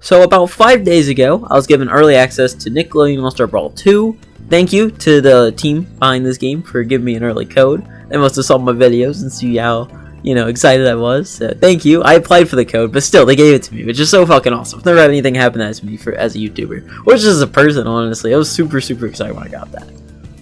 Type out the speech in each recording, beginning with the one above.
So about 5 days ago, I was given early access to Nickelodeon All-Star Brawl 2. Thank you to the team behind this game for giving me an early code. They must have saw my videos and see how, excited I was. So thank you. I applied for the code, but still, they gave it to me, which is so fucking awesome. I've never had anything happen as me as a YouTuber, or just as a person, honestly. I was super excited when I got that.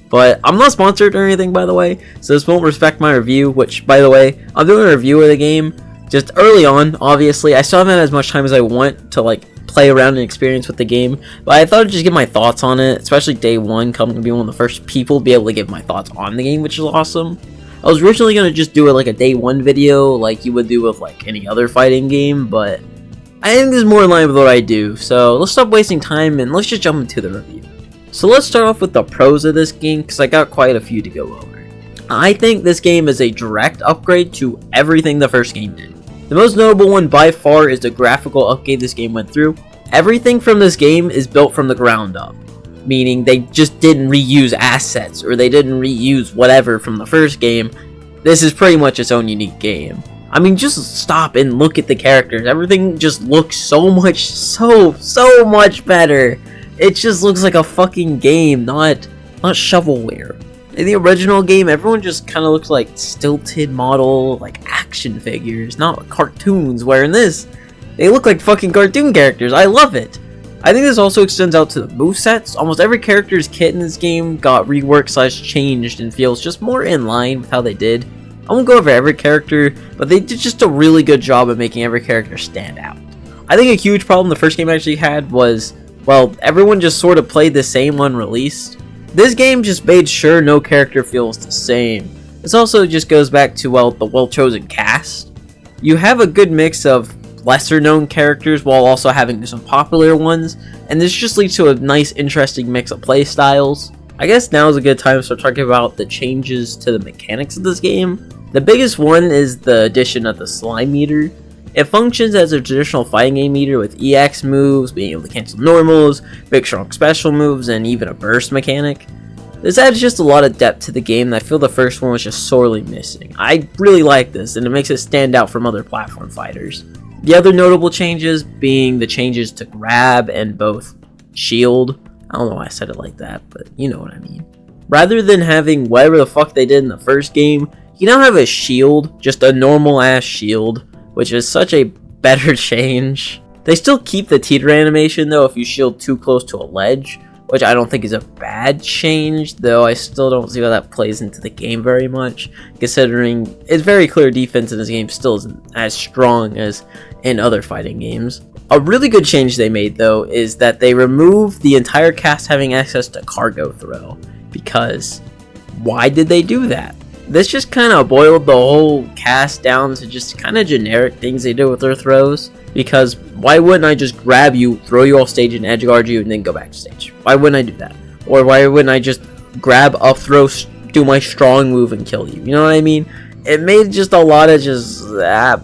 But I'm not sponsored or anything, by the way, so this won't respect my review, which, by the way, I'm doing a review of the game just early on, obviously. I still haven't had as much time as I want to, play around and experience with the game, but I thought I'd just give my thoughts on it, especially day one, coming to be one of the first people to be able to give my thoughts on the game, which is awesome. I was originally going to just do it like a day one video, like you would do with any other fighting game, but I think this is more in line with what I do, so let's stop wasting time and let's just jump into the review. So let's start off with the pros of this game, because I got quite a few to go over. I think this game is a direct upgrade to everything the first game did. The most notable one by far is the graphical upgrade this game went through. Everything from this game is built from the ground up, meaning they just didn't reuse assets or they didn't reuse whatever from the first game. This is pretty much its own unique game. I mean, just stop and look at the characters. Everything just looks so much better. It just looks like a fucking game, not shovelware. In the original game, everyone just kind of looks like stilted model, action figures, not cartoons, where in this, they look like fucking cartoon characters. I love it. I think this also extends out to the movesets. Almost every character's kit in this game got reworked / changed and feels just more in line with how they did. I won't go over every character, but they did just a really good job of making every character stand out. I think a huge problem the first game actually had was, well, everyone just sort of played the same when released. This game just made sure no character feels the same. This also just goes back to, well, the well-chosen cast. You have a good mix of lesser known characters while also having some popular ones, and this just leads to a nice interesting mix of play styles. I guess now is a good time to start talking about the changes to the mechanics of this game. The biggest one is the addition of the slime meter. It functions as a traditional fighting game meter with EX moves, being able to cancel normals, big strong special moves, and even a burst mechanic. This adds just a lot of depth to the game that I feel the first one was just sorely missing. I really like this, and it makes it stand out from other platform fighters. The other notable changes being the changes to grab and both shield. I don't know why I said it like that, but you know what I mean. Rather than having whatever the fuck they did in the first game, you now have a shield, just a normal ass shield, which is such a better change. They still keep the teeter animation though if you shield too close to a ledge, which I don't think is a bad change, though I still don't see how that plays into the game very much, considering it's very clear defense in this game still isn't as strong as in other fighting games. A really good change they made though is that they removed the entire cast having access to cargo throw, because why did they do that? This just kind of boiled the whole cast down to just kind of generic things they do with their throws. Because why wouldn't I just grab you, throw you off stage and edge guard you, and then go back to stage? Why wouldn't I do that? Or why wouldn't I just grab, up throw, do my strong move and kill you? You know what I mean? It made just a lot of just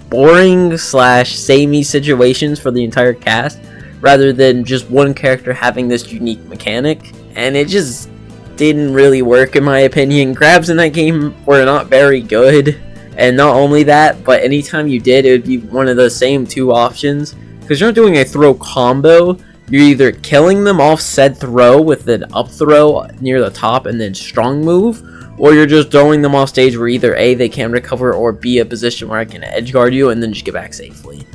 boring / samey situations for the entire cast, rather than just one character having this unique mechanic. And it just didn't really work in my opinion. Grabs in that game were not very good, and not only that, but anytime you did, it would be one of the same two options, because you're not doing a throw combo. You're either killing them off said throw with an up throw near the top and then strong move, or you're just throwing them off stage where either A, they can recover, or B, a position where I can edge guard you and then just get back safely.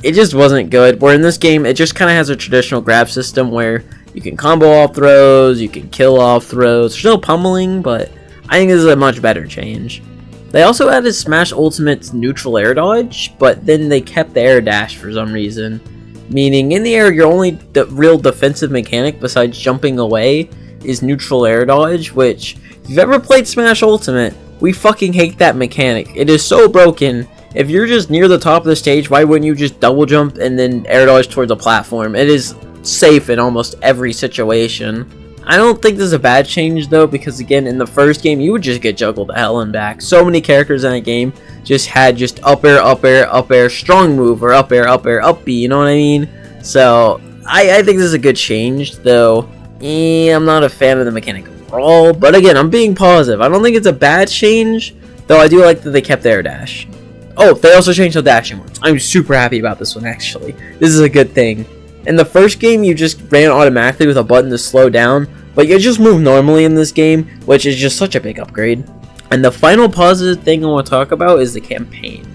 It just wasn't good, where in this game it just kind of has a traditional grab system where you can combo off throws, you can kill off throws. There's no pummeling, but I think this is a much better change. They also added Smash Ultimate's neutral air dodge, but then they kept the air dash for some reason. Meaning, in the air, your only real defensive mechanic besides jumping away is neutral air dodge, which, if you've ever played Smash Ultimate, we fucking hate that mechanic. It is so broken. If you're just near the top of the stage, why wouldn't you just double jump and then air dodge towards the platform? It is safe in almost every situation. I don't think this is a bad change though, because again, in the first game you would just get juggled to hell and back. So many characters in that game just had up air, strong move, or up air, up B, you know what I mean? So I think this is a good change, though I'm not a fan of the mechanic of Brawl, but again, I'm being positive. I don't think it's a bad change, though I do like that they kept the air dash. Oh, they also changed the dashing ones. I'm super happy about this one, actually. This is a good thing. In the first game, you just ran automatically with a button to slow down, but you just move normally in this game, which is just such a big upgrade. And the final positive thing I want to talk about is the campaign.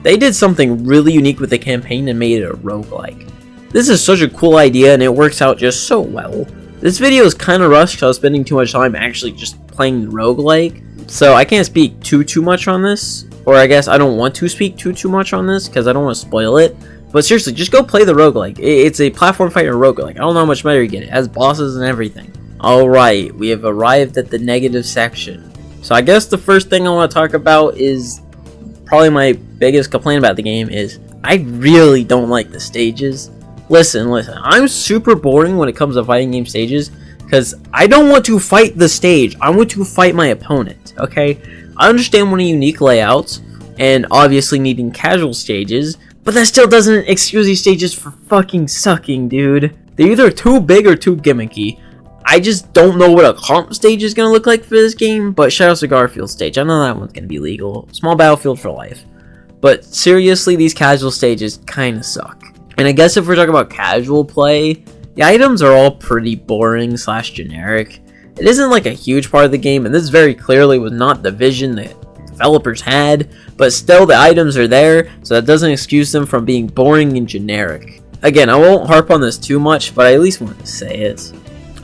They did something really unique with the campaign and made it a roguelike. This is such a cool idea and it works out just so well. This video is kind of rushed because I was spending too much time actually just playing the roguelike, so I can't speak too much on this, or I guess I don't want to speak too much on this because I don't want to spoil it. But seriously, just go play the roguelike. It's a platform fighter roguelike. I don't know how much better you get. It has bosses and everything. Alright, we have arrived at the negative section. So I guess the first thing I want to talk about is probably my biggest complaint about the game is I really don't like the stages. Listen, I'm super boring when it comes to fighting game stages because I don't want to fight the stage. I want to fight my opponent, okay? I understand wanting unique layouts and obviously needing casual stages, but that still doesn't excuse these stages for fucking sucking, dude. They're either too big or too gimmicky. I just don't know what a comp stage is going to look like for this game, but shout out to Garfield stage. I know that one's going to be legal. Small battlefield for life. But seriously, these casual stages kind of suck. And I guess if we're talking about casual play, the items are all pretty boring / generic. It isn't like a huge part of the game, and this very clearly was not the vision that developers had, but still the items are there, so that doesn't excuse them from being boring and generic. Again, I won't harp on this too much, but I at least want to say it.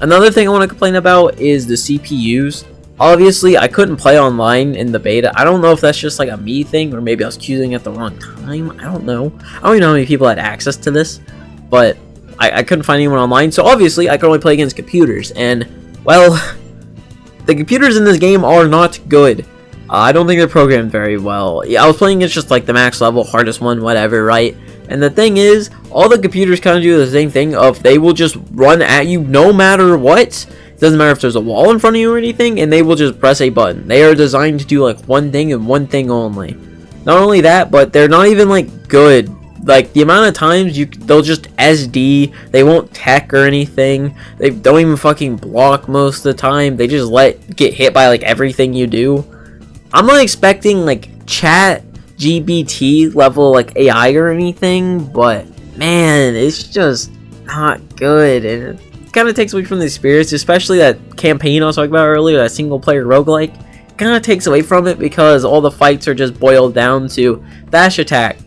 Another thing I want to complain about is the CPUs. Obviously, I couldn't play online in the beta. I don't know if that's just like a me thing, or maybe I was queuing at the wrong time. I don't know. I don't even know how many people had access to this, but I couldn't find anyone online, so obviously I could only play against computers, and, well, the computers in this game are not good. I don't think they're programmed very well. Yeah, I was playing against just like the max level, hardest one, whatever, right? And the thing is, all the computers kind of do the same thing of they will just run at you no matter what. It doesn't matter if there's a wall in front of you or anything, and they will just press a button. They are designed to do like one thing and one thing only. Not only that, but they're not even like good. Like the amount of times they'll just SD, they won't tech or anything. They don't even fucking block most of the time. They just get hit by like everything you do. I'm not expecting like chat GBT level like AI or anything, but man, it's just not good, and it kind of takes away from the experience, especially that campaign I was talking about earlier, that single player roguelike. Kind of takes away from it because all the fights are just boiled down to dash attack,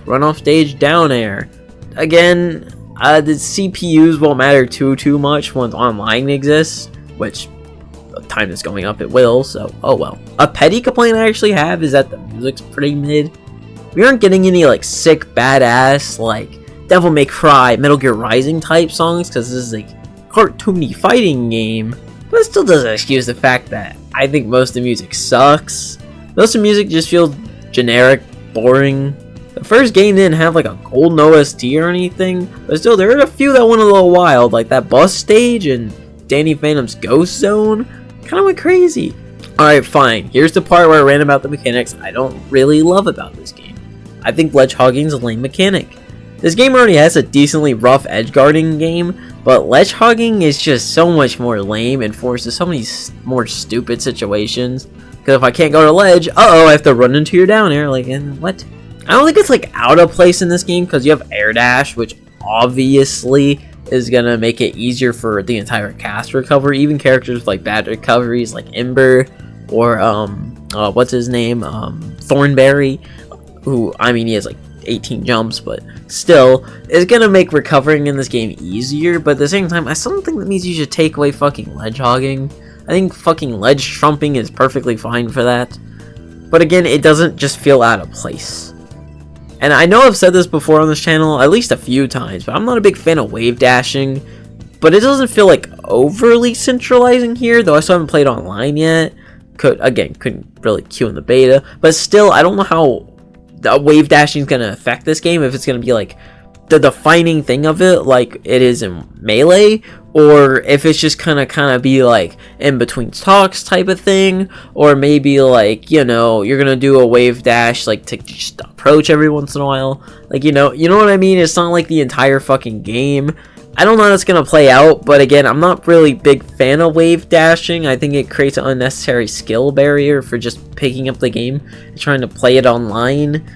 run off stage, down air. Again, the CPUs won't matter too much once online exists, which the time is going up, it will, so oh well. A petty complaint I actually have is that the music's pretty mid. We aren't getting any like sick badass like Devil May Cry, Metal Gear Rising type songs because this is like cartoony fighting game, but it still doesn't excuse the fact that I think most of the music sucks. Most of the music just feels generic, boring. The first game didn't have like a golden OST or anything, but still there are a few that went a little wild, like that bus stage and Danny Phantom's Ghost Zone. Kind of went crazy. Alright, fine. Here's the part where I ran about the mechanics I don't really love about this game. I think ledge hogging is a lame mechanic. This game already has a decently rough edge guarding game, but ledge hogging is just so much more lame and forces so many more stupid situations. Because if I can't go to ledge, I have to run into your down air. Like, and what? I don't think it's like out of place in this game because you have air dash, which obviously is gonna make it easier for the entire cast to recover. Even characters with like bad recoveries, like Ember or what's his name, Thornberry, who I mean he has like 18 jumps, but still is gonna make recovering in this game easier. But at the same time, I still don't think that means you should take away fucking ledge hogging. I think fucking ledge trumping is perfectly fine for that. But again, it doesn't just feel out of place. And I know I've said this before on this channel at least a few times, but I'm not a big fan of wave dashing. But it doesn't feel like overly centralizing here, though I still haven't played online yet. Couldn't really queue in the beta. But still, I don't know how the wave dashing is going to affect this game. If it's going to be like the defining thing of it, like it is in Melee, or if it's just kind of be like in between talks type of thing, or maybe like, you know, you're gonna do a wave dash like to just approach every once in a while, like, you know what I mean. It's not like the entire fucking game. I don't know how that's gonna play out, but again, I'm not really big fan of wave dashing. I think it creates an unnecessary skill barrier for just picking up the game and trying to play it online.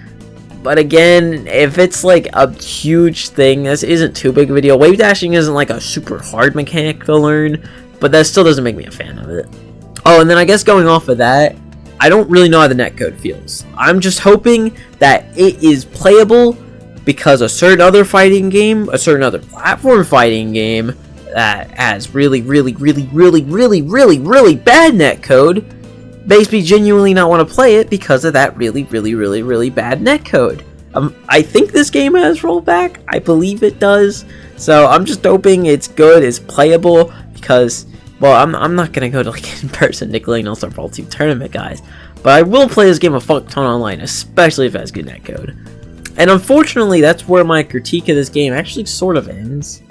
But again, if it's like a huge thing, this isn't too big of a deal. Wave dashing isn't like a super hard mechanic to learn, but that still doesn't make me a fan of it. Oh, and then I guess going off of that, I don't really know how the netcode feels. I'm just hoping that it is playable, because a certain other fighting game, a certain other platform fighting game that has really bad netcode makes me genuinely not want to play it because of that really bad netcode. I think this game has rollback. I believe it does. So I'm just hoping it's good, it's playable, because, well, I'm not gonna go to like in-person Nickelodeon All-Star Brawl 2 tournament, guys. But I will play this game a fuck ton online, especially if it has good netcode. And unfortunately, that's where my critique of this game actually sort of ends.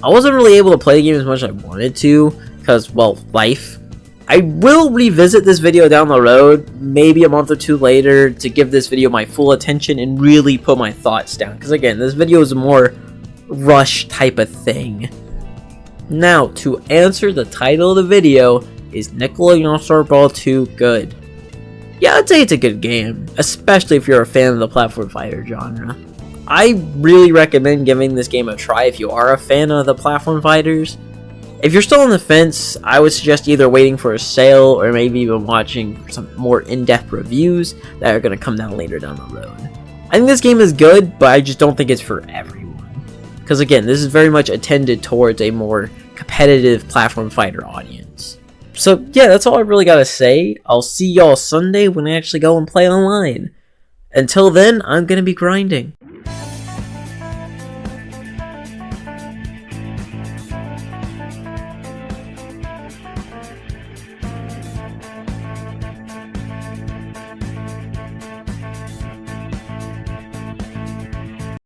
I wasn't really able to play the game as much as I wanted to, because, well, life. I will revisit this video down the road, maybe a month or two later, to give this video my full attention and really put my thoughts down. Because again, this video is a more rush type of thing. Now, to answer the title of the video, is Nickelodeon All-Star Brawl 2 good? Yeah, I'd say it's a good game, especially if you're a fan of the platform fighter genre. I really recommend giving this game a try if you are a fan of the platform fighters. If you're still on the fence, I would suggest either waiting for a sale or maybe even watching some more in-depth reviews that are going to come down later down the road. I think this game is good, but I just don't think it's for everyone. Because again, this is very much intended towards a more competitive platform fighter audience. So yeah, that's all I really got to say. I'll see y'all Sunday when I actually go and play online. Until then, I'm going to be grinding.